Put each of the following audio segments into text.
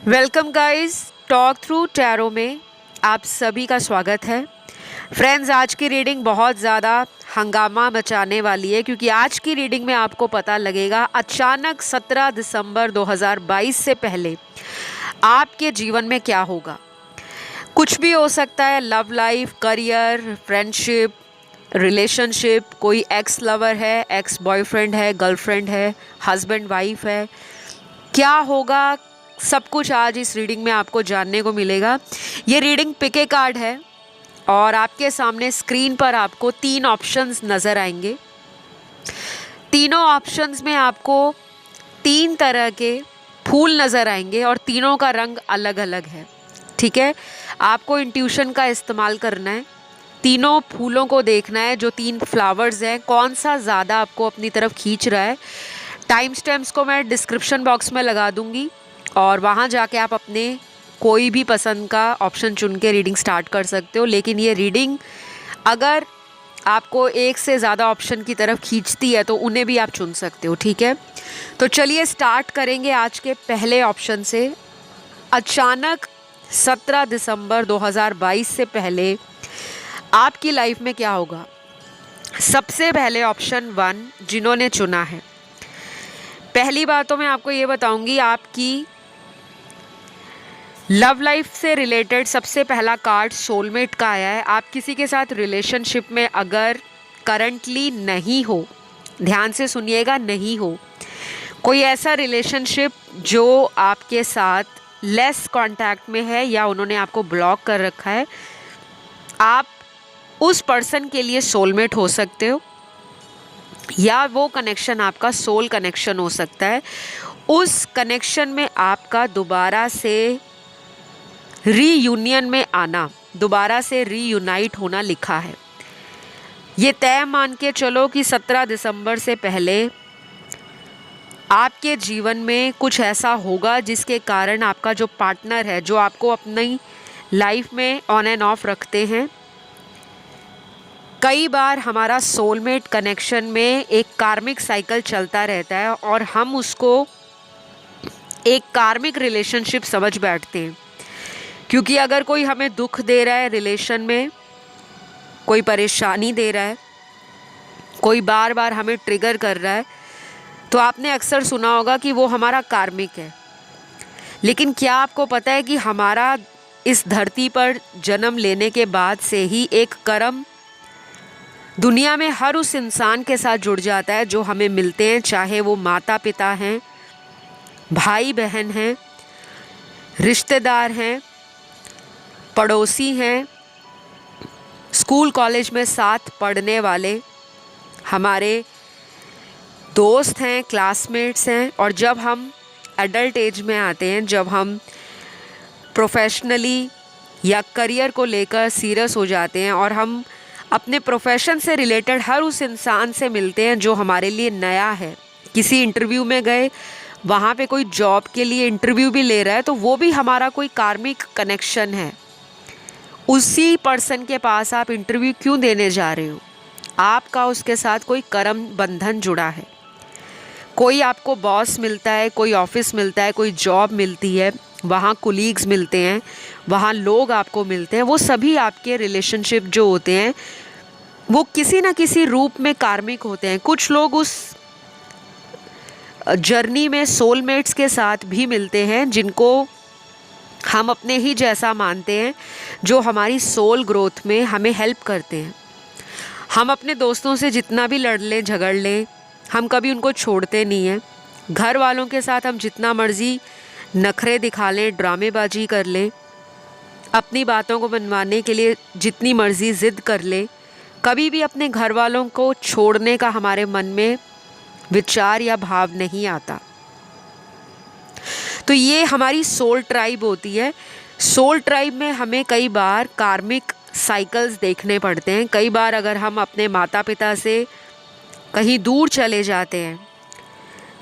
Welcome guys, talk through tarot में आप सभी का स्वागत है। फ्रेंड्स, आज की रीडिंग बहुत ज़्यादा हंगामा मचाने वाली है क्योंकि आज की रीडिंग में आपको पता लगेगा अचानक 17 दिसंबर 2022 से पहले आपके जीवन में क्या होगा। कुछ भी हो सकता है, love life, career, friendship, relationship, कोई एक्स लवर है, एक्स बॉयफ्रेंड है, गर्लफ्रेंड है, हस्बैंड वाइफ है, क्या होगा सब कुछ आज इस रीडिंग में आपको जानने को मिलेगा। ये रीडिंग पिके कार्ड है और आपके सामने स्क्रीन पर आपको 3 ऑप्शंस नज़र आएंगे। तीनों ऑप्शंस में आपको 3 तरह के फूल नज़र आएंगे और तीनों का रंग अलग अलग है। ठीक है, आपको इंट्यूशन का इस्तेमाल करना है, तीनों फूलों को देखना है। जो 3 फ्लावर्स हैं, कौन सा ज़्यादा आपको अपनी तरफ खींच रहा है। टाइम स्टैम्प्स को मैं डिस्क्रिप्शन बॉक्स में लगा दूंगी और वहाँ जाके आप अपने कोई भी पसंद का ऑप्शन चुन के रीडिंग स्टार्ट कर सकते हो। लेकिन ये रीडिंग अगर आपको एक से ज़्यादा ऑप्शन की तरफ खींचती है तो उन्हें भी आप चुन सकते हो। ठीक है, तो चलिए स्टार्ट करेंगे आज के पहले ऑप्शन से। अचानक 17 दिसंबर 2022 से पहले आपकी लाइफ में क्या होगा। सबसे पहले ऑप्शन 1 जिन्होंने चुना है, पहली बात तो मैं आपको ये बताऊंगी, आपकी लव लाइफ से रिलेटेड सबसे पहला कार्ड सोलमेट का आया है। आप किसी के साथ रिलेशनशिप में अगर करंटली नहीं हो, ध्यान से सुनिएगा, नहीं हो, कोई ऐसा रिलेशनशिप जो आपके साथ लेस कांटेक्ट में है या उन्होंने आपको ब्लॉक कर रखा है, आप उस पर्सन के लिए सोलमेट हो सकते हो या वो कनेक्शन आपका सोल कनेक्शन हो सकता है। उस कनेक्शन में आपका दोबारा से रीयूनियन में आना, दोबारा से रीयूनाइट होना लिखा है। ये तय मान के चलो कि 17 दिसंबर से पहले आपके जीवन में कुछ ऐसा होगा जिसके कारण आपका जो पार्टनर है, जो आपको अपनी लाइफ में ऑन एंड ऑफ रखते हैं, कई बार हमारा सोलमेट कनेक्शन में एक कार्मिक साइकिल चलता रहता है और हम उसको एक कार्मिक रिलेशनशिप समझ बैठते हैं। क्योंकि अगर कोई हमें दुख दे रहा है, रिलेशन में कोई परेशानी दे रहा है, कोई बार बार हमें ट्रिगर कर रहा है, तो आपने अक्सर सुना होगा कि वो हमारा कार्मिक है। लेकिन क्या आपको पता है कि हमारा इस धरती पर जन्म लेने के बाद से ही एक कर्म दुनिया में हर उस इंसान के साथ जुड़ जाता है जो हमें मिलते हैं, चाहे वो माता पिता हैं, भाई बहन हैं, रिश्तेदार हैं, पड़ोसी हैं, स्कूल कॉलेज में साथ पढ़ने वाले हमारे दोस्त हैं, क्लासमेट्स हैं। और जब हम एडल्ट एज में आते हैं, जब हम प्रोफेशनली या करियर को लेकर सीरियस हो जाते हैं और हम अपने प्रोफेशन से रिलेटेड हर उस इंसान से मिलते हैं जो हमारे लिए नया है। किसी इंटरव्यू में गए, वहाँ पे कोई जॉब के लिए इंटरव्यू भी ले रहा है, तो वो भी हमारा कोई कार्मिक कनेक्शन है। उसी पर्सन के पास आप इंटरव्यू क्यों देने जा रहे हो, आपका उसके साथ कोई कर्म बंधन जुड़ा है। कोई आपको बॉस मिलता है, कोई ऑफिस मिलता है, कोई जॉब मिलती है, वहाँ कुलीग्स मिलते हैं, वहाँ लोग आपको मिलते हैं, वो सभी आपके रिलेशनशिप जो होते हैं वो किसी ना किसी रूप में कार्मिक होते हैं। कुछ लोग उस जर्नी में सोलमेट्स के साथ भी मिलते हैं जिनको हम अपने ही जैसा मानते हैं, जो हमारी सोल ग्रोथ में हमें हेल्प करते हैं। हम अपने दोस्तों से जितना भी लड़ लें, झगड़ लें, हम कभी उनको छोड़ते नहीं हैं। घर वालों के साथ हम जितना मर्ज़ी नखरे दिखा लें, ड्रामेबाजी कर लें, अपनी बातों को मनवाने के लिए जितनी मर्ज़ी ज़िद कर लें, कभी भी अपने घर वालों को छोड़ने का हमारे मन में विचार या भाव नहीं आता। तो ये हमारी सोल ट्राइब होती है। सोल ट्राइब में हमें कई बार कार्मिक साइकिल्स देखने पड़ते हैं। कई बार अगर हम अपने माता पिता से कहीं दूर चले जाते हैं,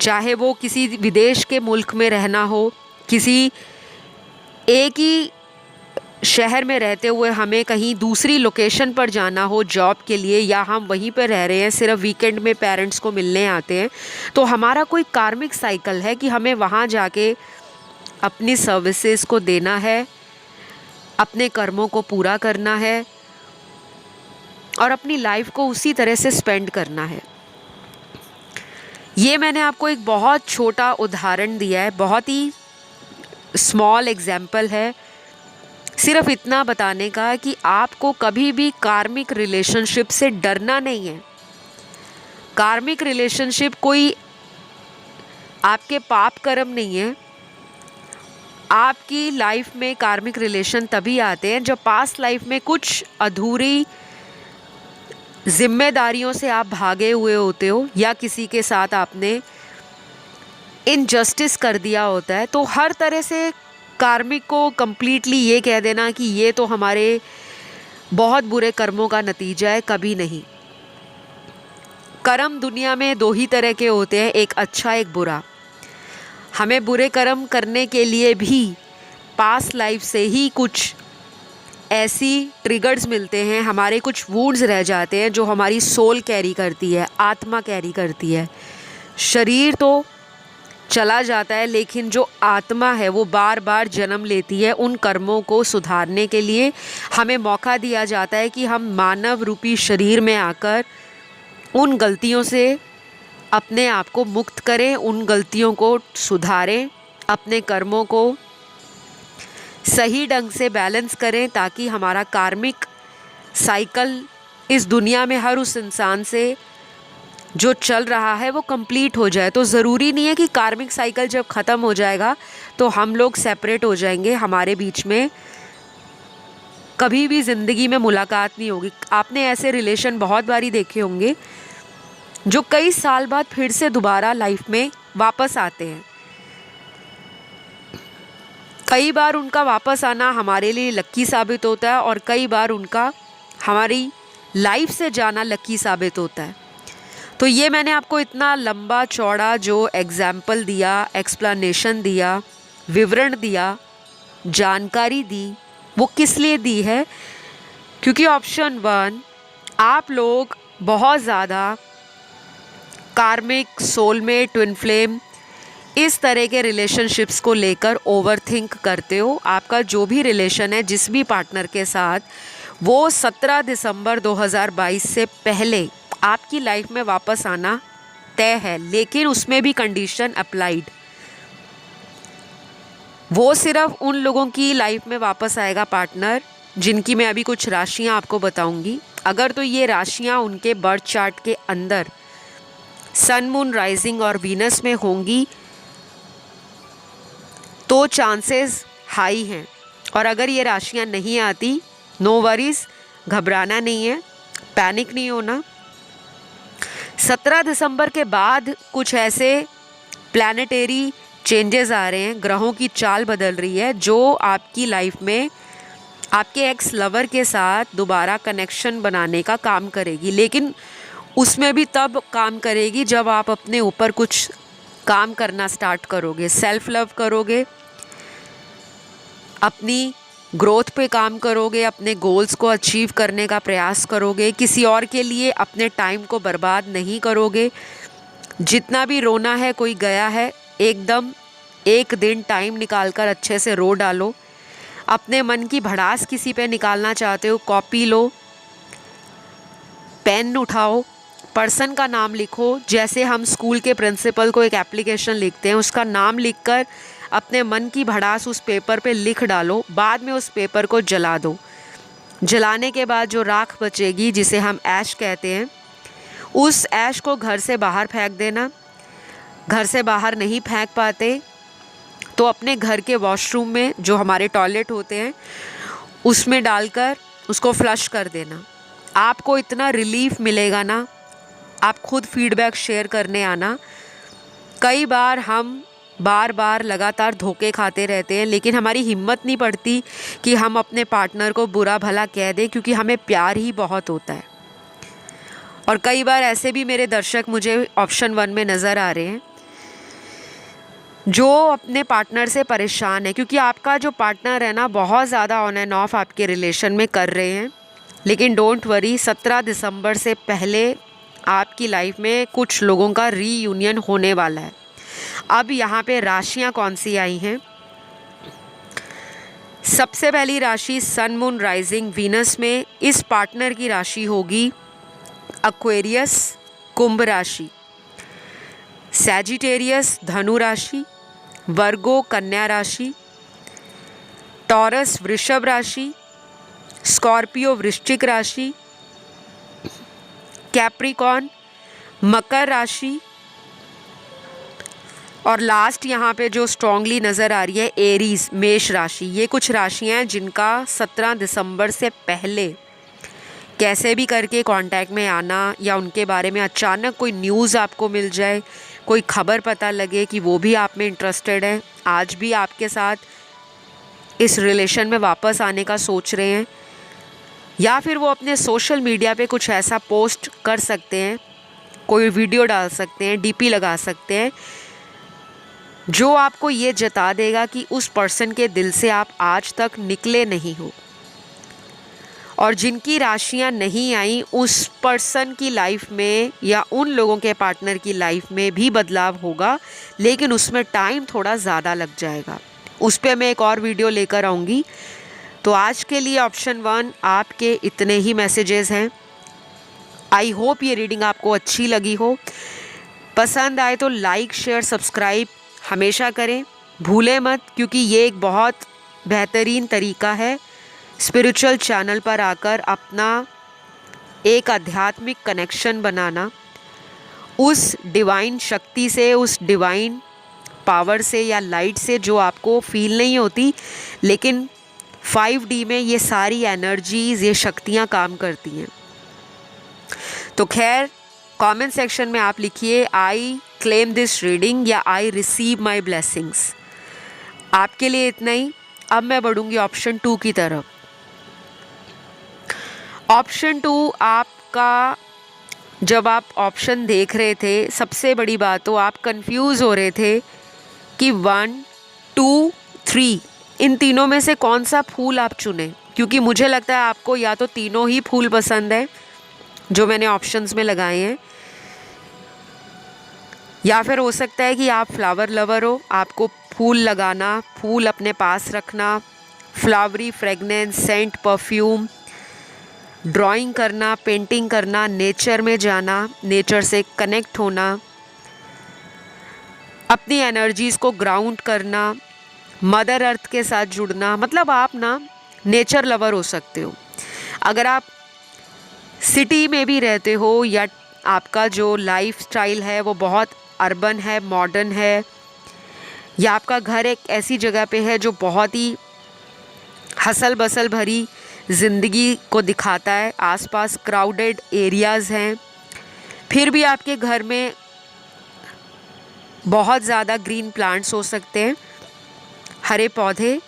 चाहे वो किसी विदेश के मुल्क में रहना हो, किसी एक ही शहर में रहते हुए हमें कहीं दूसरी लोकेशन पर जाना हो जॉब के लिए, या हम वहीं पर रह रहे हैं, सिर्फ वीकेंड में पेरेंट्स को मिलने आते हैं, तो हमारा कोई कार्मिक साइकिल है कि हमें वहाँ जाके अपनी सर्विसेज को देना है, अपने कर्मों को पूरा करना है और अपनी लाइफ को उसी तरह से स्पेंड करना है। ये मैंने आपको एक बहुत छोटा उदाहरण दिया है, बहुत ही स्मॉल एग्जाम्पल है, सिर्फ इतना बताने का कि आपको कभी भी कार्मिक रिलेशनशिप से डरना नहीं है। कार्मिक रिलेशनशिप कोई आपके पाप कर्म नहीं है। आपकी लाइफ में कार्मिक रिलेशन तभी आते हैं जब पास्ट लाइफ में कुछ अधूरी जिम्मेदारियों से आप भागे हुए होते हो या किसी के साथ आपने इनजस्टिस कर दिया होता है। तो हर तरह से कार्मिक को कंप्लीटली ये कह देना कि ये तो हमारे बहुत बुरे कर्मों का नतीजा है, कभी नहीं। कर्म दुनिया में दो ही तरह के होते हैं, एक अच्छा एक बुरा। हमें बुरे कर्म करने के लिए भी पास्ट लाइफ से ही कुछ ऐसी ट्रिगर्स मिलते हैं, हमारे कुछ वुंड्स रह जाते हैं जो हमारी सोल कैरी करती है, आत्मा कैरी करती है। शरीर तो चला जाता है लेकिन जो आत्मा है वो बार बार जन्म लेती है। उन कर्मों को सुधारने के लिए हमें मौका दिया जाता है कि हम मानव रूपी शरीर में आकर उन गलतियों से अपने आप को मुक्त करें, उन गलतियों को सुधारें, अपने कर्मों को सही ढंग से बैलेंस करें ताकि हमारा कार्मिक साइकिल इस दुनिया में हर उस इंसान से जो चल रहा है वो कंप्लीट हो जाए। तो ज़रूरी नहीं है कि कार्मिक साइकिल जब ख़त्म हो जाएगा तो हम लोग सेपरेट हो जाएंगे, हमारे बीच में कभी भी ज़िंदगी में मुलाकात नहीं होगी। आपने ऐसे रिलेशन बहुत बारी देखे होंगे जो कई साल बाद फिर से दोबारा लाइफ में वापस आते हैं। कई बार उनका वापस आना हमारे लिए लक्की साबित होता है और कई बार उनका हमारी लाइफ से जाना लक्की साबित होता है। तो ये मैंने आपको इतना लंबा चौड़ा जो एग्जाम्पल दिया, एक्सप्लेनेशन दिया, विवरण दिया, जानकारी दी, वो किस लिए दी है? क्योंकि ऑप्शन 1, आप लोग बहुत ज़्यादा कार्मिक, सोलमेट, ट्विन फ्लेम इस तरह के रिलेशनशिप्स को लेकर ओवरथिंक करते हो। आपका जो भी रिलेशन है जिस भी पार्टनर के साथ, वो 17 दिसंबर 2022 से पहले आपकी लाइफ में वापस आना तय है, लेकिन उसमें भी कंडीशन अप्लाइड। वो सिर्फ उन लोगों की लाइफ में वापस आएगा पार्टनर जिनकी मैं अभी कुछ राशियां आपको बताऊंगी। अगर तो ये राशियां उनके बर्थ चार्ट के अंदर सन, मून, राइजिंग और वीनस में होंगी तो चांसेस हाई हैं। और अगर ये राशियां नहीं आती, नो वरीज, घबराना नहीं है, पैनिक नहीं होना। 17 दिसंबर के बाद कुछ ऐसे प्लैनेटरी चेंजेस आ रहे हैं, ग्रहों की चाल बदल रही है जो आपकी लाइफ में आपके एक्स लवर के साथ दोबारा कनेक्शन बनाने का काम करेगी। लेकिन उसमें भी तब काम करेगी जब आप अपने ऊपर कुछ काम करना स्टार्ट करोगे, सेल्फ लव करोगे, अपनी ग्रोथ पे काम करोगे, अपने गोल्स को अचीव करने का प्रयास करोगे, किसी और के लिए अपने टाइम को बर्बाद नहीं करोगे। जितना भी रोना है, कोई गया है, एकदम एक दिन टाइम निकालकर अच्छे से रो डालो। अपने मन की भड़ास किसी पे निकालना चाहते हो, कॉपी लो, पेन उठाओ, पर्सन का नाम लिखो। जैसे हम स्कूल के प्रिंसिपल को एक एप्लीकेशन लिखते हैं, उसका नाम लिखकर अपने मन की भड़ास उस पेपर पे लिख डालो। बाद में उस पेपर को जला दो। जलाने के बाद जो राख बचेगी, जिसे हम ऐश कहते हैं, उस ऐश को घर से बाहर फेंक देना। घर से बाहर नहीं फेंक पाते तो अपने घर के वॉशरूम में, जो हमारे टॉयलेट होते हैं, उसमें डालकर उसको फ्लश कर देना। आपको इतना रिलीफ मिलेगा ना, आप खुद फीडबैक शेयर करने आना। कई बार हम बार बार लगातार धोखे खाते रहते हैं, लेकिन हमारी हिम्मत नहीं पड़ती कि हम अपने पार्टनर को बुरा भला कह दें, क्योंकि हमें प्यार ही बहुत होता है। और कई बार ऐसे भी मेरे दर्शक मुझे ऑप्शन 1 में नज़र आ रहे हैं जो अपने पार्टनर से परेशान है, क्योंकि आपका जो पार्टनर है ना, बहुत ज़्यादा ऑन एंड ऑफ आपके रिलेशन में कर रहे हैं। लेकिन डोंट वरी, 17 दिसंबर से पहले आपकी लाइफ में कुछ लोगों का रीयूनियन होने वाला है। अब यहाँ पे राशियाँ कौन सी आई हैं, सबसे पहली राशि सन मून राइजिंग वीनस में, इस पार्टनर की राशि होगी एक्वेरियस कुंभ राशि, सैजिटेरियस धनु राशि, वर्गो कन्या राशि, टॉरस वृषभ राशि, स्कॉर्पियो वृश्चिक राशि, कैप्रिकॉर्न मकर राशि और लास्ट यहाँ पे जो स्ट्रांगली नज़र आ रही है एरीज मेष राशि। ये कुछ राशियाँ हैं जिनका 17 दिसंबर से पहले कैसे भी करके कांटेक्ट में आना या उनके बारे में अचानक कोई न्यूज़ आपको मिल जाए, कोई खबर पता लगे कि वो भी आप में इंटरेस्टेड है, आज भी आपके साथ इस रिलेशन में वापस आने का सोच रहे हैं, या फिर वो अपने सोशल मीडिया पे कुछ ऐसा पोस्ट कर सकते हैं, कोई वीडियो डाल सकते हैं, डीपी लगा सकते हैं जो आपको ये जता देगा कि उस पर्सन के दिल से आप आज तक निकले नहीं हो। और जिनकी राशियां नहीं आई उस पर्सन की लाइफ में या उन लोगों के पार्टनर की लाइफ में भी बदलाव होगा, लेकिन उसमें टाइम थोड़ा ज़्यादा लग जाएगा। उस पर मैं एक और वीडियो लेकर आऊँगी। तो आज के लिए ऑप्शन 1 आपके इतने ही मैसेजेस हैं। आई होप ये रीडिंग आपको अच्छी लगी हो। पसंद आए तो लाइक शेयर सब्सक्राइब हमेशा करें, भूलें मत, क्योंकि ये एक बहुत बेहतरीन तरीका है स्पिरिचुअल चैनल पर आकर अपना एक आध्यात्मिक कनेक्शन बनाना उस डिवाइन शक्ति से, उस डिवाइन पावर से या लाइट से जो आपको फील नहीं होती, लेकिन 5D में ये सारी एनर्जीज़, ये शक्तियाँ काम करती हैं। तो खैर कमेंट सेक्शन में आप लिखिए आई क्लेम दिस रीडिंग या आई रिसीव माई ब्लेसिंग्स। आपके लिए इतना ही। अब मैं बढ़ूँगी ऑप्शन 2 की तरफ। ऑप्शन 2 आपका, जब आप ऑप्शन देख रहे थे, सबसे बड़ी बात तो आप कंफ्यूज हो रहे थे कि 1, 2, 3 इन तीनों में से कौन सा फूल आप चुने, क्योंकि मुझे लगता है आपको या तो तीनों ही फूल पसंद है जो मैंने ऑप्शंस में लगाए हैं, या फिर हो सकता है कि आप फ्लावर लवर हो, आपको फूल लगाना, फूल अपने पास रखना, flowery fragrance, scent, perfume, drawing करना, पेंटिंग करना, नेचर में जाना, नेचर से कनेक्ट होना, अपनी एनर्जीज़ को ग्राउंड करना, मदर अर्थ के साथ जुड़ना। मतलब आप ना नेचर लवर हो सकते हो। अगर आप सिटी में भी रहते हो या आपका जो लाइफ स्टाइल है वो बहुत अर्बन है, मॉडर्न है, या आपका घर एक ऐसी जगह पे है जो बहुत ही हसल बसल भरी ज़िंदगी को दिखाता है, आसपास क्राउडेड एरियाज़ हैं, फिर भी आपके घर में बहुत ज़्यादा ग्रीन प्लांट्स हो सकते हैं, हरे पौधे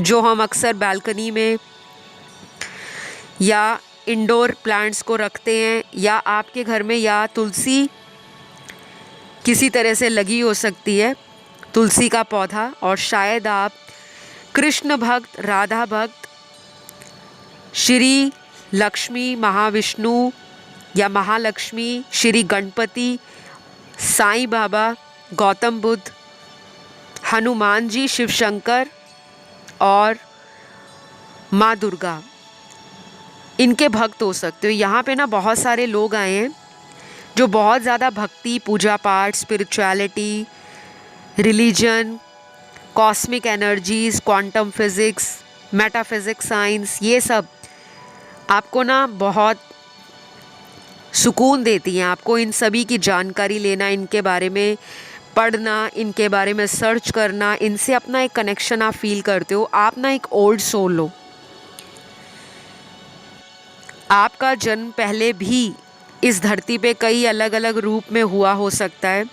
जो हम अक्सर बालकनी में या इंडोर प्लांट्स को रखते हैं, या आपके घर में या तुलसी किसी तरह से लगी हो सकती है, तुलसी का पौधा। और शायद आप कृष्ण भक्त, राधा भक्त, श्री लक्ष्मी, महाविष्णु या महालक्ष्मी, श्री गणपति, साईं बाबा, गौतम बुद्ध, हनुमान जी, शिव शंकर और माँ दुर्गा, इनके भक्त हो सकते हो। यहाँ पे ना बहुत सारे लोग आए हैं जो बहुत ज़्यादा भक्ति, पूजा पाठ, spirituality, religion, cosmic energies, quantum physics, metaphysics, science, ये सब आपको ना बहुत सुकून देती हैं। आपको इन सभी की जानकारी लेना, इनके बारे में पढ़ना, इनके बारे में सर्च करना, इनसे अपना एक कनेक्शन आप फील करते हो। आप ना एक ओल्ड सोल हो। आपका जन्म पहले भी इस धरती पे कई अलग अलग रूप में हुआ हो सकता है।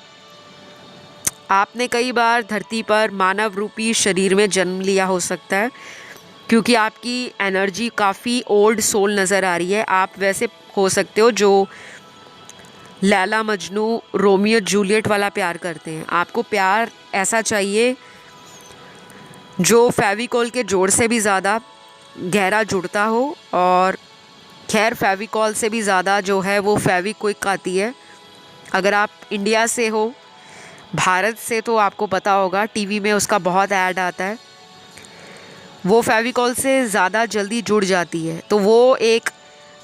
आपने कई बार धरती पर मानव रूपी शरीर में जन्म लिया हो सकता है, क्योंकि आपकी एनर्जी काफ़ी ओल्ड सोल नज़र आ रही है। आप वैसे हो सकते हो जो लैला मजनू, रोमियो जूलियट वाला प्यार करते हैं। आपको प्यार ऐसा चाहिए जो फेविकोल के जोड़ से भी ज़्यादा गहरा जुड़ता हो, और खैर फेविकोल से भी ज़्यादा जो है वो फेविक्विक आती है। अगर आप इंडिया से हो, भारत से, तो आपको पता होगा टीवी में उसका बहुत ऐड आता है। वो फेविकॉल से ज़्यादा जल्दी जुड़ जाती है। तो वो एक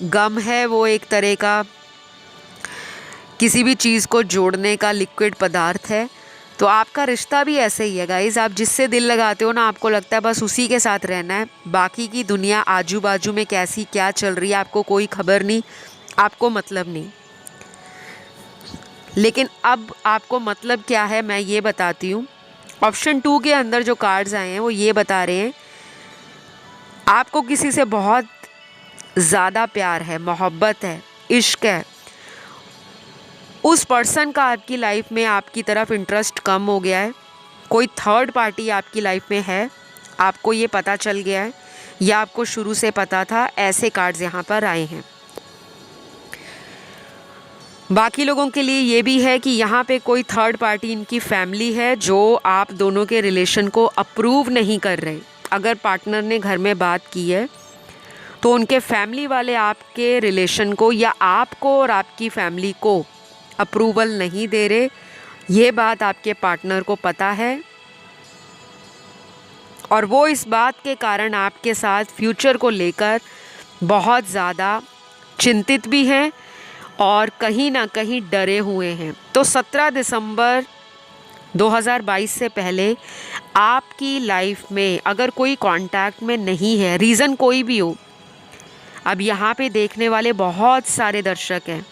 गम है, वो एक तरह का किसी भी चीज़ को जोड़ने का लिक्विड पदार्थ है। तो आपका रिश्ता भी ऐसे ही है गाइज़, आप जिससे दिल लगाते हो ना, आपको लगता है बस उसी के साथ रहना है, बाकी की दुनिया आजू बाजू में कैसी क्या चल रही है आपको कोई खबर नहीं, आपको मतलब नहीं। लेकिन अब आपको मतलब क्या है मैं ये बताती हूँ। ऑप्शन 2 के अंदर जो कार्ड्स आए हैं वो ये बता रहे हैं आपको किसी से बहुत ज़्यादा प्यार है, मोहब्बत है, इश्क है। उस पर्सन का आपकी लाइफ में आपकी तरफ इंटरेस्ट कम हो गया है, कोई थर्ड पार्टी आपकी लाइफ में है, आपको ये पता चल गया है या आपको शुरू से पता था, ऐसे कार्ड्स यहाँ पर आए हैं। बाकी लोगों के लिए ये भी है कि यहाँ पे कोई थर्ड पार्टी इनकी फैमिली है जो आप दोनों के रिलेशन को अप्रूव नहीं कर रहे। अगर पार्टनर ने घर में बात की है तो उनके फैमिली वाले आपके रिलेशन को या आपको और आपकी फैमिली को अप्रूवल नहीं दे रहे। ये बात आपके पार्टनर को पता है और वो इस बात के कारण आपके साथ फ्यूचर को लेकर बहुत ज़्यादा चिंतित भी हैं और कहीं ना कहीं डरे हुए हैं। तो 17 दिसंबर 2022 से पहले आपकी लाइफ में अगर कोई कांटेक्ट में नहीं है, रीज़न कोई भी हो, अब यहाँ पे देखने वाले बहुत सारे दर्शक हैं,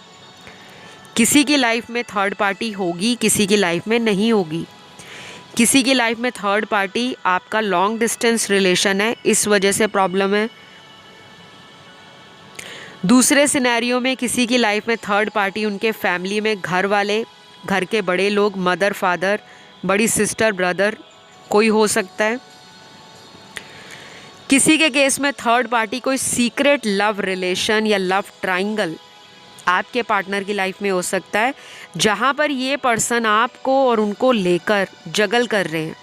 किसी की लाइफ में थर्ड पार्टी होगी, किसी की लाइफ में नहीं होगी। किसी की लाइफ में थर्ड पार्टी आपका लॉन्ग डिस्टेंस रिलेशन है, इस वजह से प्रॉब्लम है। दूसरे सिनेरियो में किसी की लाइफ में थर्ड पार्टी उनके फैमिली में घर वाले, घर के बड़े लोग, मदर फादर, बड़ी सिस्टर ब्रदर कोई हो सकता है। किसी के केस में थर्ड पार्टी कोई सीक्रेट लव रिलेशन या लव ट्रायंगल आपके पार्टनर की लाइफ में हो सकता है, जहाँ पर ये पर्सन आपको और उनको लेकर जगल कर रहे हैं।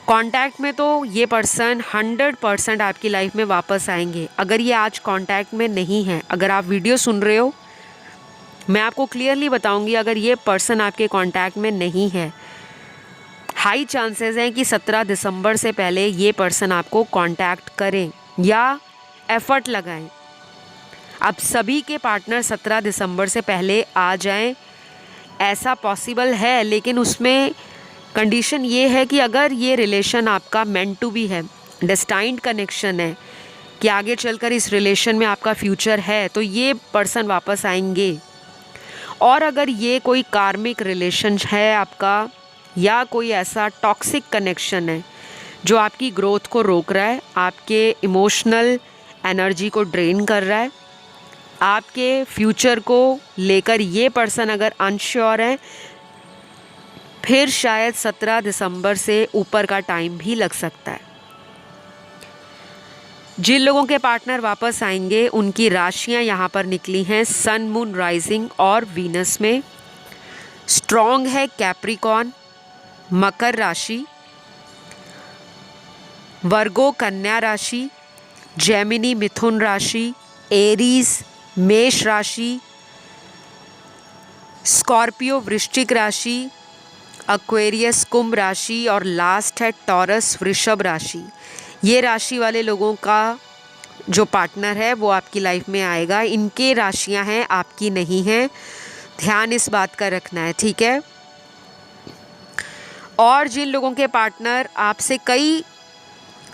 कांटेक्ट में तो ये पर्सन 100% आपकी लाइफ में वापस आएंगे। अगर ये आज कांटेक्ट में नहीं है, अगर आप वीडियो सुन रहे हो, मैं आपको क्लियरली बताऊंगी, अगर ये पर्सन आपके कांटेक्ट में नहीं है, हाई चांसेस हैं कि 17 दिसंबर से पहले ये पर्सन आपको कांटेक्ट करें या एफर्ट लगाएं। अब सभी के पार्टनर 17 दिसंबर से पहले आ जाएं, ऐसा पॉसिबल है, लेकिन उसमें कंडीशन ये है कि अगर ये रिलेशन आपका मेंट टू बी है, डेस्टाइन्ड कनेक्शन है कि आगे चलकर इस रिलेशन में आपका फ्यूचर है, तो ये पर्सन वापस आएंगे। और अगर ये कोई कार्मिक रिलेशन है आपका या कोई ऐसा टॉक्सिक कनेक्शन है जो आपकी ग्रोथ को रोक रहा है, आपके इमोशनल एनर्जी को ड्रेन कर रहा है, आपके फ्यूचर को लेकर ये पर्सन अगर अनश्योर है, फिर शायद 17 दिसंबर से ऊपर का टाइम भी लग सकता है। जिन लोगों के पार्टनर वापस आएंगे उनकी राशियां यहाँ पर निकली हैं सन, मून, राइजिंग और वीनस में। स्ट्रॉन्ग है कैप्रिकॉन, मकर राशि, वर्गो कन्या राशि, जेमिनी मिथुन राशि, एरीज मेष राशि, स्कॉर्पियो वृश्चिक राशि, एक्वेरियस कुंभ राशि और लास्ट है टॉरस वृषभ राशि। ये राशि वाले लोगों का जो पार्टनर है वो आपकी लाइफ में आएगा। इनके राशियां हैं, आपकी नहीं हैं, ध्यान इस बात का रखना है, ठीक है। और जिन लोगों के पार्टनर आपसे कई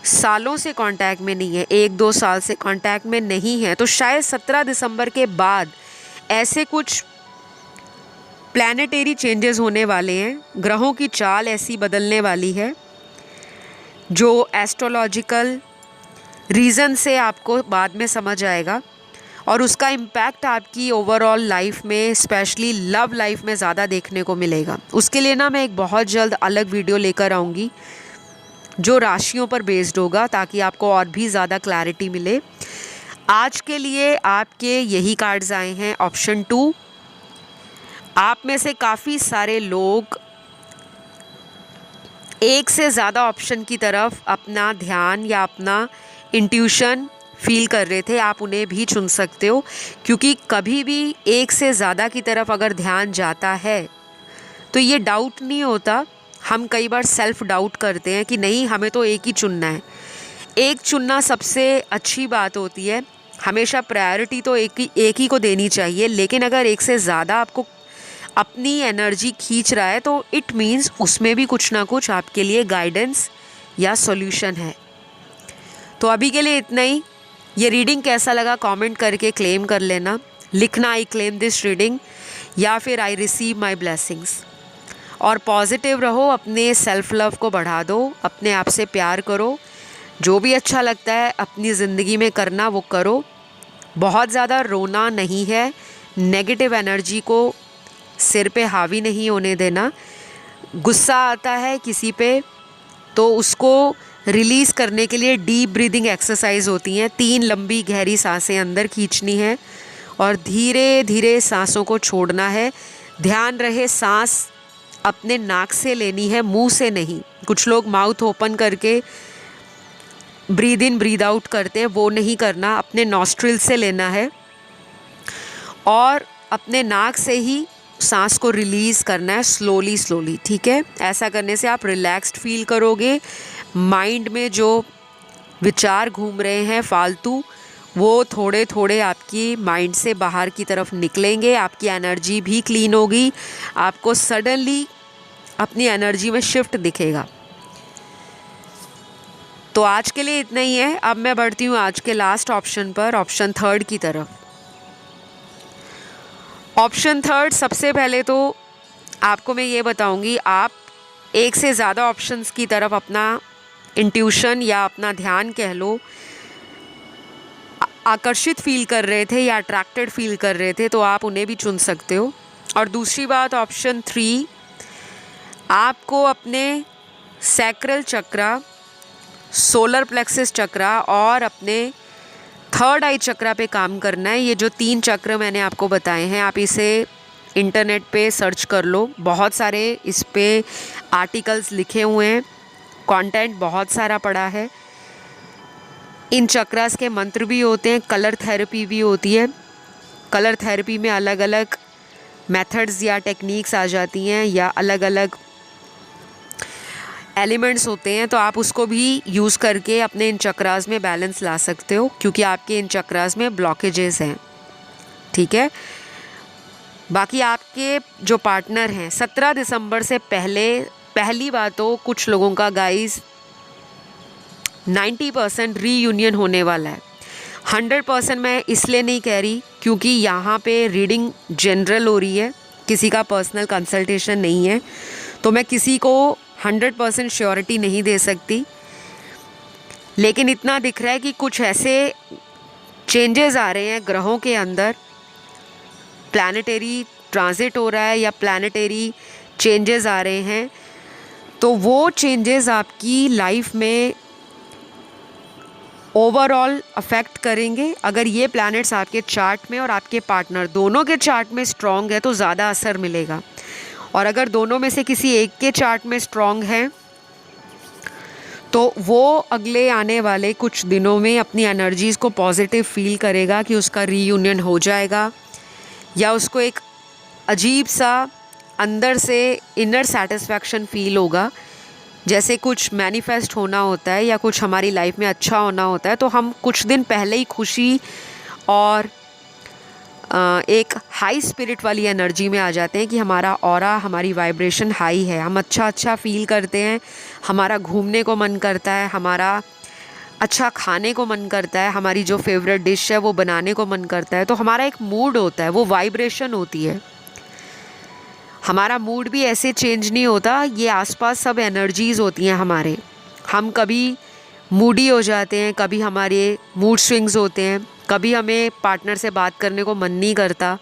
सालों से कांटेक्ट में नहीं है, 1-2 साल से कांटेक्ट में नहीं है, तो शायद 17 दिसंबर के बाद ऐसे कुछ प्लैनेटरी चेंजेस होने वाले हैं। ग्रहों की चाल ऐसी बदलने वाली है जो एस्ट्रोलॉजिकल रीज़न से आपको बाद में समझ आएगा और उसका इम्पैक्ट आपकी ओवरऑल लाइफ में, स्पेशली लव लाइफ में ज़्यादा देखने को मिलेगा। उसके लिए ना मैं एक बहुत जल्द अलग वीडियो लेकर आऊँगी जो राशियों पर बेस्ड होगा, ताकि आपको और भी ज़्यादा क्लैरिटी मिले। आज के लिए आपके यही कार्ड्स आए हैं, ऑप्शन 2। आप में से काफ़ी सारे लोग एक से ज़्यादा ऑप्शन की तरफ अपना ध्यान या अपना इंट्यूशन फील कर रहे थे, आप उन्हें भी चुन सकते हो, क्योंकि कभी भी एक से ज़्यादा की तरफ अगर ध्यान जाता है तो ये डाउट नहीं होता, हम कई बार सेल्फ डाउट करते हैं कि नहीं, हमें तो एक ही चुनना है। एक चुनना सबसे अच्छी बात होती है। हमेशा प्रायोरिटी तो एक ही को देनी चाहिए, लेकिन अगर एक से ज़्यादा आपको अपनी एनर्जी खींच रहा है तो इट मीन्स उसमें भी कुछ ना कुछ आपके लिए गाइडेंस या सॉल्यूशन है। तो अभी के लिए इतना ही। ये रीडिंग कैसा लगा कमेंट करके क्लेम कर लेना, लिखना आई क्लेम दिस रीडिंग या फिर आई रिसीव माई ब्लेसिंग्स। और पॉजिटिव रहो, अपने सेल्फ लव को बढ़ा दो, अपने आप से प्यार करो। जो भी अच्छा लगता है अपनी ज़िंदगी में करना वो करो। बहुत ज़्यादा रोना नहीं है, नेगेटिव एनर्जी को सिर पे हावी नहीं होने देना। गुस्सा आता है किसी पे तो उसको रिलीज़ करने के लिए डीप ब्रीदिंग एक्सरसाइज होती हैं। 3 लंबी गहरी सांसें अंदर खींचनी है और धीरे धीरे सांसों को छोड़ना है। ध्यान रहे सांस अपने नाक से लेनी है, मुंह से नहीं। कुछ लोग माउथ ओपन करके ब्रीद इन ब्रीद आउट करते हैं, वो नहीं करना। अपने नॉस्ट्रिल से लेना है और अपने नाक से ही सांस को रिलीज़ करना है स्लोली स्लोली, ठीक है। ऐसा करने से आप रिलैक्स्ड फील करोगे। माइंड में जो विचार घूम रहे हैं फालतू, वो थोड़े थोड़े आपकी माइंड से बाहर की तरफ निकलेंगे। आपकी एनर्जी भी क्लीन होगी, आपको सडनली अपनी एनर्जी में शिफ्ट दिखेगा। तो आज के लिए इतना ही है। अब मैं बढ़ती हूँ आज के लास्ट ऑप्शन पर, ऑप्शन 3 की तरफ। ऑप्शन 3 सबसे पहले तो आपको मैं ये बताऊंगी, आप एक से ज़्यादा ऑप्शंस की तरफ अपना इंट्यूशन या अपना ध्यान कह लो आकर्षित फील कर रहे थे या अट्रैक्टेड फील कर रहे थे, तो आप उन्हें भी चुन सकते हो। और दूसरी बात, ऑप्शन 3 आपको अपने सैक्रल चक्रा, सोलर प्लेक्सस चक्रा और अपने 3rd आई चक्रा पे काम करना है। ये जो 3 चक्र मैंने आपको बताए हैं, आप इसे इंटरनेट पे सर्च कर लो। बहुत सारे इस पे आर्टिकल्स लिखे हुए हैं, कंटेंट बहुत सारा पड़ा है। इन चक्रास के मंत्र भी होते हैं, कलर थेरेपी भी होती है। कलर थेरेपी में अलग अलग मेथड्स या टेक्निक्स आ जाती हैं या अलग अलग एलिमेंट्स होते हैं, तो आप उसको भी यूज़ करके अपने इन चक्रास में बैलेंस ला सकते हो, क्योंकि आपके इन चक्रास में ब्लॉकेजेस हैं, ठीक है। बाकी आपके जो पार्टनर हैं, 17 दिसंबर से पहली बात तो कुछ लोगों का गाइस 90% रीयूनियन होने वाला है। 100% मैं इसलिए नहीं कह रही क्योंकि यहाँ पे रीडिंग जनरल हो रही है, किसी का पर्सनल कंसल्टेशन नहीं है, तो मैं किसी को 100% श्योरिटी नहीं दे सकती। लेकिन इतना दिख रहा है कि कुछ ऐसे चेंजेस आ रहे हैं ग्रहों के अंदर, प्लैनेटरी ट्रांजिट हो रहा है या प्लैनेटरी चेंजेस आ रहे हैं, तो वो चेंजेस आपकी लाइफ में ओवरऑल अफेक्ट करेंगे। अगर ये प्लैनेट्स आपके चार्ट में और आपके पार्टनर दोनों के चार्ट में स्ट्रॉन्ग है तो ज़्यादा असर मिलेगा, और अगर दोनों में से किसी एक के चार्ट में स्ट्रॉन्ग है तो वो अगले आने वाले कुछ दिनों में अपनी एनर्जीज़ को पॉजिटिव फील करेगा कि उसका रीयूनियन हो जाएगा, या उसको एक अजीब सा अंदर से इनर सेटिस्फैक्शन फील होगा। जैसे कुछ मैनिफेस्ट होना होता है या कुछ हमारी लाइफ में अच्छा होना होता है, तो हम कुछ दिन पहले ही खुशी और एक हाई स्पिरिट वाली एनर्जी में आ जाते हैं कि हमारा ऑरा, हमारी वाइब्रेशन हाई है, हम अच्छा फील करते हैं, हमारा घूमने को मन करता है, हमारा अच्छा खाने को मन करता है, हमारी जो फेवरेट डिश है वो बनाने को मन करता है। तो हमारा एक मूड होता है, वो वाइब्रेशन होती है। हमारा मूड भी ऐसे चेंज नहीं होता, ये आसपास सब एनर्जीज़ होती हैं हमारे। हम कभी मूडी हो जाते हैं, कभी हमारे मूड स्विंग्स होते हैं, कभी हमें पार्टनर से बात करने को मन नहीं करता,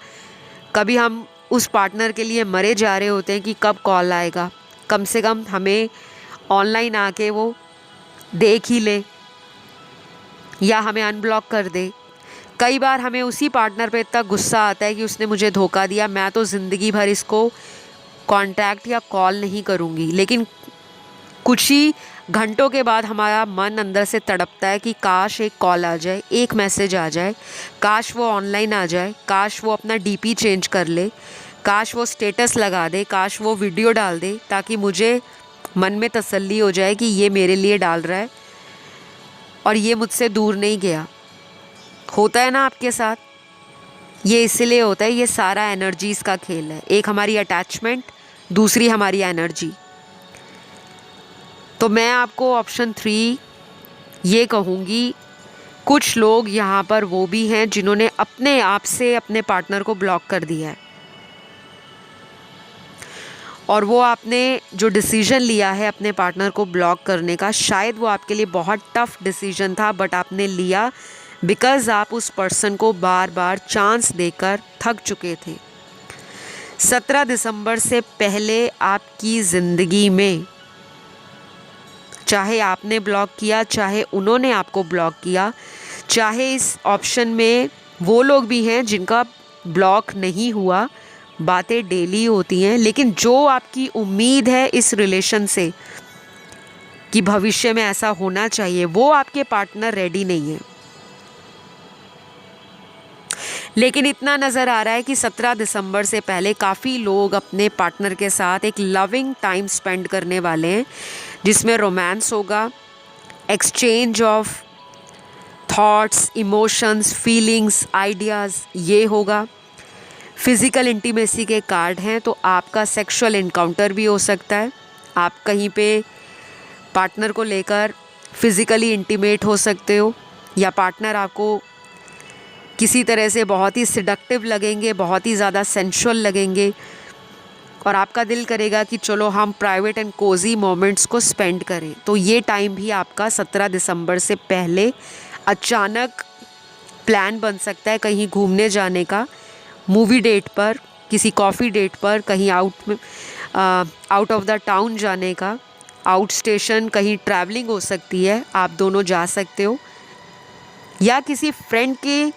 कभी हम उस पार्टनर के लिए मरे जा रहे होते हैं कि कब कॉल आएगा, कम से कम हमें ऑनलाइन आके वो देख ही ले या हमें अनब्लॉक कर दे। कई बार हमें उसी पार्टनर पे इतना गुस्सा आता है कि उसने मुझे धोखा दिया, मैं तो ज़िंदगी भर इसको कांटेक्ट या कॉल नहीं करूँगी। लेकिन कुछ ही घंटों के बाद हमारा मन अंदर से तड़पता है कि काश एक कॉल आ जाए, एक मैसेज आ जाए, काश वो ऑनलाइन आ जाए, काश वो अपना डीपी चेंज कर ले, काश वो स्टेटस लगा दे, काश वो वीडियो डाल दे, ताकि मुझे मन में तसल्ली हो जाए कि ये मेरे लिए डाल रहा है और ये मुझसे दूर नहीं गया। होता है ना आपके साथ, ये इसलिए होता है, ये सारा एनर्जीज़ का खेल है। एक हमारी अटैचमेंट, दूसरी हमारी एनर्जी। तो मैं आपको ऑप्शन 3 ये कहूँगी, कुछ लोग यहाँ पर वो भी हैं जिन्होंने अपने आप से अपने पार्टनर को ब्लॉक कर दिया है, और वो आपने जो डिसीजन लिया है अपने पार्टनर को ब्लॉक करने का, शायद वो आपके लिए बहुत टफ डिसीजन था, बट आपने लिया बिकॉज़ आप उस पर्सन को बार बार चांस देकर थक चुके थे। 17 दिसंबर से पहले आपकी ज़िंदगी में, चाहे आपने ब्लॉक किया, चाहे उन्होंने आपको ब्लॉक किया, चाहे इस ऑप्शन में वो लोग भी हैं जिनका ब्लॉक नहीं हुआ, बातें डेली होती हैं, लेकिन जो आपकी उम्मीद है इस रिलेशन से कि भविष्य में ऐसा होना चाहिए, वो आपके पार्टनर रेडी नहीं है। लेकिन इतना नज़र आ रहा है कि 17 दिसंबर से पहले काफ़ी लोग अपने पार्टनर के साथ एक लविंग टाइम स्पेंड करने वाले हैं, जिसमें रोमांस होगा, exchange of thoughts, emotions, feelings, ideas ये होगा। फिज़िकल इंटीमेसी के कार्ड हैं, तो आपका सेक्सुअल इनकाउंटर भी हो सकता है। आप कहीं पे पार्टनर को लेकर फिज़िकली इंटीमेट हो सकते हो, या पार्टनर आपको किसी तरह से बहुत ही सिडक्टिव लगेंगे, बहुत ही ज़्यादा सेंशुअल लगेंगे, और आपका दिल करेगा कि चलो हम प्राइवेट एंड कोजी मोमेंट्स को स्पेंड करें। तो ये टाइम भी आपका 17 दिसंबर से पहले अचानक प्लान बन सकता है, कहीं घूमने जाने का, मूवी डेट पर, किसी कॉफ़ी डेट पर, कहीं आउट ऑफ द टाउन जाने का, आउट स्टेशन कहीं ट्रैवलिंग हो सकती है, आप दोनों जा सकते हो, या किसी फ्रेंड की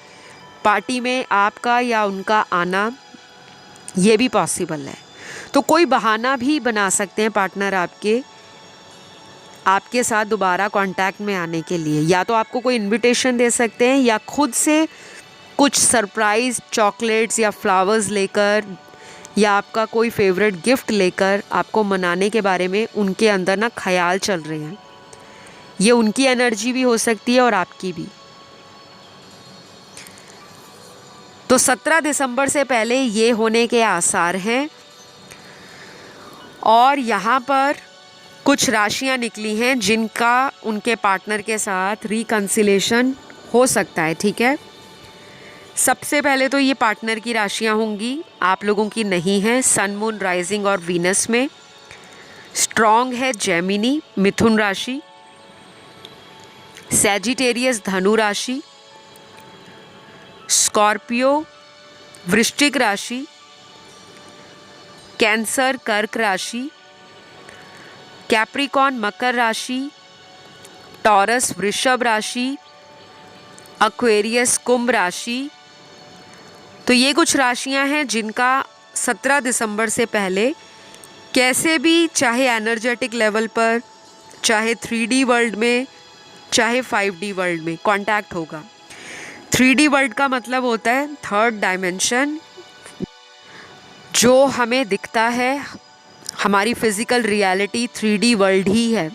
पार्टी में आपका या उनका आना, ये भी पॉसिबल है। तो कोई बहाना भी बना सकते हैं पार्टनर आपके साथ दोबारा कांटेक्ट में आने के लिए। या तो आपको कोई इनविटेशन दे सकते हैं, या खुद से कुछ सरप्राइज़ चॉकलेट्स या फ्लावर्स लेकर, या आपका कोई फेवरेट गिफ्ट लेकर आपको मनाने के बारे में उनके अंदर ना ख्याल चल रहे हैं। ये उनकी एनर्जी भी हो सकती है और आपकी भी। तो 17 दिसंबर से पहले ये होने के आसार हैं। और यहाँ पर कुछ राशियाँ निकली हैं जिनका उनके पार्टनर के साथ रिकन्सिलेशन हो सकता है, ठीक है। सबसे पहले तो ये पार्टनर की राशियाँ होंगी, आप लोगों की नहीं हैं। सन, मून, राइजिंग और वीनस में स्ट्रॉन्ग है जेमिनी मिथुन राशि, सैजिटेरियस धनु राशि, स्कॉर्पियो वृश्चिक राशि, कैंसर कर्क राशि, कैप्रिकॉन मकर राशि, टॉरस वृषभ राशि, एक्वेरियस कुंभ राशि। तो ये कुछ राशियां हैं जिनका 17 दिसंबर से पहले कैसे भी, चाहे एनर्जेटिक लेवल पर, चाहे 3D वर्ल्ड में, चाहे 5D वर्ल्ड में कांटेक्ट होगा। 3D वर्ल्ड का मतलब होता है थर्ड डायमेंशन, जो हमें दिखता है, हमारी फिज़िकल रियलिटी 3D वर्ल्ड ही है।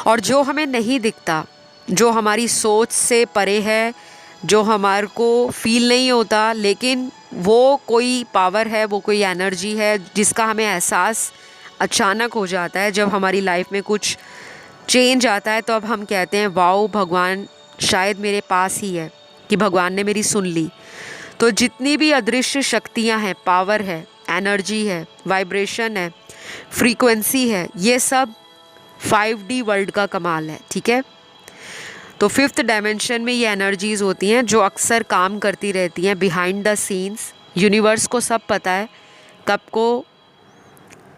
और जो हमें नहीं दिखता, जो हमारी सोच से परे है, जो हमारे को फील नहीं होता, लेकिन वो कोई पावर है, वो कोई एनर्जी है जिसका हमें एहसास अचानक हो जाता है जब हमारी लाइफ में कुछ चेंज आता है। तो अब हम कहते हैं वाओ, भगवान शायद मेरे पास ही है, कि भगवान ने मेरी सुन ली। तो जितनी भी अदृश्य शक्तियाँ हैं, पावर है, एनर्जी है, वाइब्रेशन है, फ्रीक्वेंसी है, ये सब 5D वर्ल्ड का कमाल है, ठीक है। तो 5th डायमेंशन में ये एनर्जीज़ होती हैं जो अक्सर काम करती रहती हैं बिहाइंड द सीन्स। यूनिवर्स को सब पता है कब को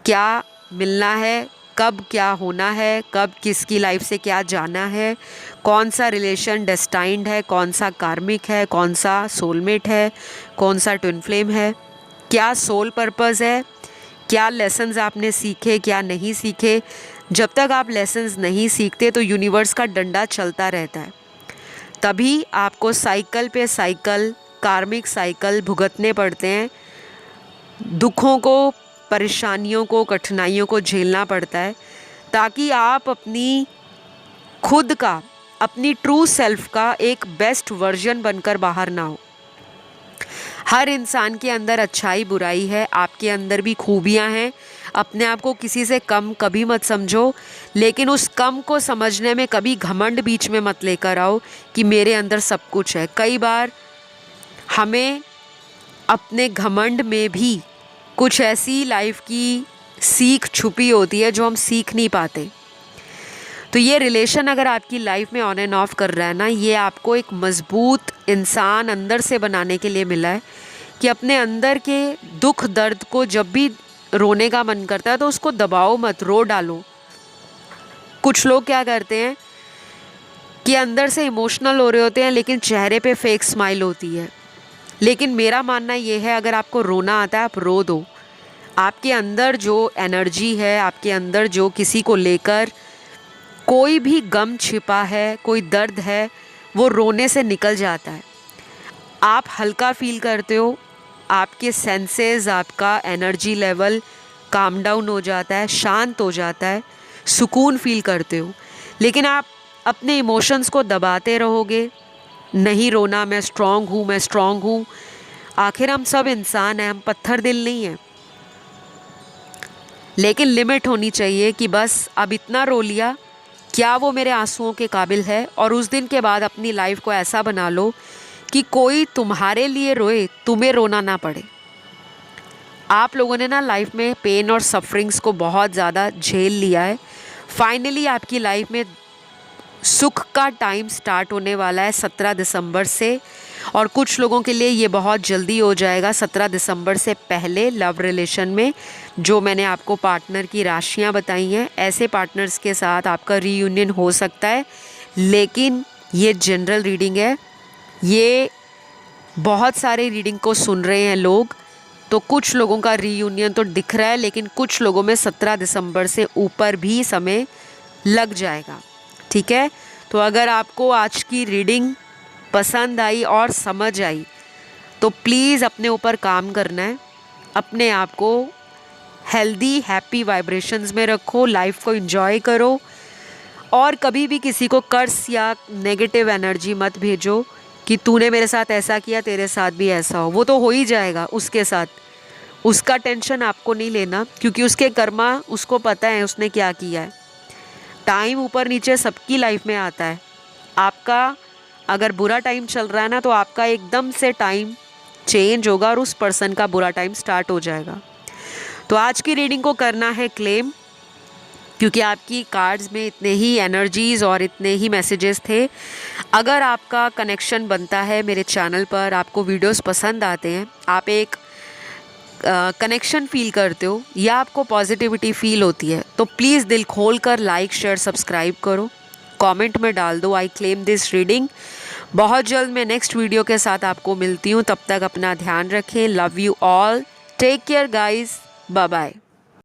क्या मिलना है, कब क्या होना है, कब किसकी लाइफ से क्या जाना है, कौन सा रिलेशन डेस्टाइंड है, कौन सा कार्मिक है, कौन सा सोलमेट है, कौन सा ट्विन फ्लेम है, क्या सोल पर्पस है, क्या लेसन्स आपने सीखे, क्या नहीं सीखे। जब तक आप लेसन्स नहीं सीखते तो यूनिवर्स का डंडा चलता रहता है, तभी आपको साइकिल पे साइकिल, कार्मिक साइकिल भुगतने पड़ते हैं, दुखों को, परेशानियों को, कठिनाइयों को झेलना पड़ता है, ताकि आप अपनी खुद का, अपनी ट्रू सेल्फ का एक बेस्ट वर्जन बनकर बाहर ना हो। हर इंसान के अंदर अच्छाई बुराई है, आपके अंदर भी खूबियां हैं। अपने आप को किसी से कम कभी मत समझो, लेकिन उस कम को समझने में कभी घमंड बीच में मत लेकर आओ कि मेरे अंदर सब कुछ है। कई बार हमें अपने घमंड में भी कुछ ऐसी लाइफ की सीख छुपी होती है जो हम सीख नहीं पाते। तो ये रिलेशन अगर आपकी लाइफ में ऑन एंड ऑफ कर रहा है ना, ये आपको एक मज़बूत इंसान अंदर से बनाने के लिए मिला है कि अपने अंदर के दुख दर्द को जब भी रोने का मन करता है तो उसको दबाओ मत, रो डालो। कुछ लोग क्या करते हैं कि अंदर से इमोशनल हो रहे होते हैं लेकिन चेहरे पे फेक स्माइल होती है। लेकिन मेरा मानना ये है, अगर आपको रोना आता है आप रो दो। आपके अंदर जो एनर्जी है, आपके अंदर जो किसी को लेकर कोई भी गम छिपा है, कोई दर्द है, वो रोने से निकल जाता है। आप हल्का फील करते हो, आपके सेंसेस, आपका एनर्जी लेवल काम डाउन हो जाता है, शांत हो जाता है, सुकून फील करते हो। लेकिन आप अपने इमोशंस को दबाते रहोगे, नहीं रोना, मैं स्ट्रांग हूँ, मैं स्ट्रांग हूँ। आखिर हम सब इंसान हैं, हम पत्थर दिल नहीं हैं। लेकिन लिमिट होनी चाहिए कि बस अब इतना रो लिया, क्या वो मेरे आंसुओं के काबिल है। और उस दिन के बाद अपनी लाइफ को ऐसा बना लो कि कोई तुम्हारे लिए रोए, तुम्हें रोना ना पड़े। आप लोगों ने ना लाइफ में पेन और सफरिंग्स को बहुत ज़्यादा झेल लिया है। फाइनली आपकी लाइफ में सुख का टाइम स्टार्ट होने वाला है 17 दिसंबर से, और कुछ लोगों के लिए ये बहुत जल्दी हो जाएगा 17 दिसंबर से पहले। लव रिलेशन में जो मैंने आपको पार्टनर की राशियां बताई हैं, ऐसे पार्टनर्स के साथ आपका रीयूनियन हो सकता है। लेकिन ये जनरल रीडिंग है, ये बहुत सारे रीडिंग को सुन रहे हैं लोग, तो कुछ लोगों का रीयूनियन तो दिख रहा है, लेकिन कुछ लोगों में 17 दिसंबर से ऊपर भी समय लग जाएगा। ठीक है, तो अगर आपको आज की रीडिंग पसंद आई और समझ आई तो प्लीज़ अपने ऊपर काम करना है। अपने आप को हेल्दी हैप्पी वाइब्रेशंस में रखो, लाइफ को एंजॉय करो, और कभी भी किसी को कर्स या नेगेटिव एनर्जी मत भेजो कि तूने मेरे साथ ऐसा किया, तेरे साथ भी ऐसा हो। वो तो हो ही जाएगा उसके साथ, उसका टेंशन आपको नहीं लेना, क्योंकि उसके कर्मा उसको पता है उसने क्या किया है। टाइम ऊपर नीचे सबकी लाइफ में आता है। आपका अगर बुरा टाइम चल रहा है ना, तो आपका एकदम से टाइम चेंज होगा और उस पर्सन का बुरा टाइम स्टार्ट हो जाएगा। तो आज की रीडिंग को करना है क्लेम, क्योंकि आपकी कार्ड्स में इतने ही एनर्जीज़ और इतने ही मैसेजेस थे। अगर आपका कनेक्शन बनता है मेरे चैनल पर, आपको वीडियोस पसंद आते हैं, आप एक कनेक्शन फील करते हो या आपको पॉजिटिविटी फील होती है, तो प्लीज़ दिल खोल कर लाइक शेयर सब्सक्राइब करो, कमेंट में डाल दो आई क्लेम दिस रीडिंग। बहुत जल्द मैं नेक्स्ट वीडियो के साथ आपको मिलती हूँ। तब तक अपना ध्यान रखें। Love you all, take care guys, bye bye.